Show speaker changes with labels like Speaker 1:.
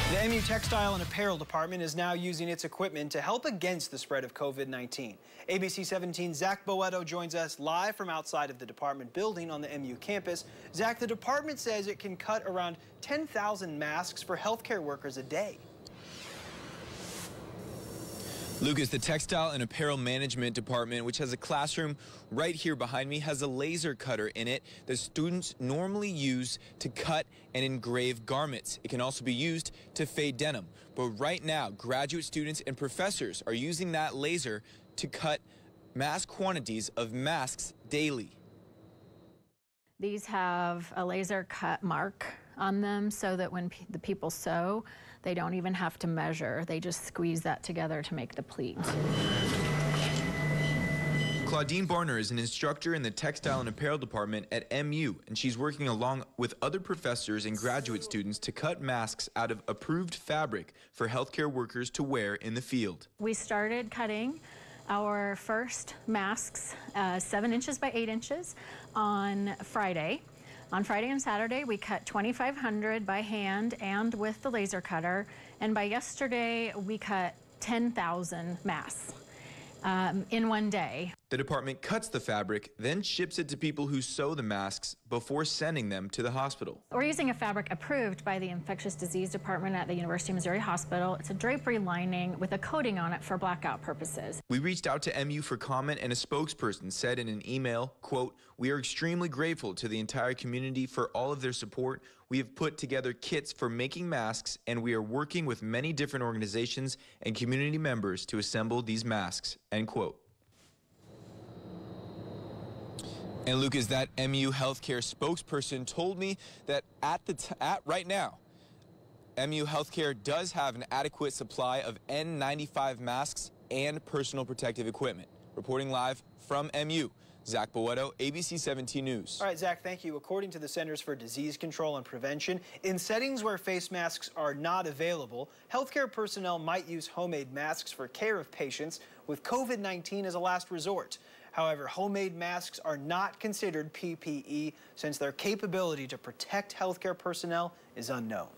Speaker 1: The MU Textile and Apparel Department is now using its equipment to help against the spread of COVID-19. ABC 17's Zach Boetto joins us live from outside of the department building on the MU campus. Zach, the department says it can cut around 10,000 masks for healthcare workers a day.
Speaker 2: Lucas, the Textile and Apparel Management Department, which has a classroom right here behind me, has a laser cutter in it that students normally use to cut and engrave garments. It can also be used to fade denim. But right now, graduate students and professors are using that laser to cut mass quantities of masks daily.
Speaker 3: These have a laser cut mark on them so that when the people sew, they don't even have to measure. They just squeeze that together to make the pleat.
Speaker 2: Claudine Barner is an instructor in the Textile and Apparel Department at MU, and she's working along with other professors and graduate students to cut masks out of approved fabric for healthcare workers to wear in the field.
Speaker 3: We started cutting our first masks 7 inches by 8 inches on Friday. On Friday and Saturday, we cut 2,500 by hand and with the laser cutter. And by yesterday, we cut 10,000 masks in one day.
Speaker 2: The department cuts the fabric, then ships it to people who sew the masks before sending them to the hospital.
Speaker 3: We're using a fabric approved by the Infectious Disease Department at the University of Missouri Hospital. It's a drapery lining with a coating on it for blackout purposes.
Speaker 2: We reached out to MU for comment, and a spokesperson said in an email, quote, "We are extremely grateful to the entire community for all of their support. We have put together kits for making masks, and we are working with many different organizations and community members to assemble these masks," end quote. And Lucas, that MU healthcare spokesperson told me that right now, MU Healthcare does have an adequate supply of N95 masks and personal protective equipment. Reporting live from MU, Zach Boetto, ABC 17 News.
Speaker 1: All right, Zach, thank you. According to the Centers for Disease Control and Prevention, in settings where face masks are not available, healthcare personnel might use homemade masks for care of patients with COVID-19 as a last resort. However, homemade masks are not considered PPE since their capability to protect healthcare personnel is unknown.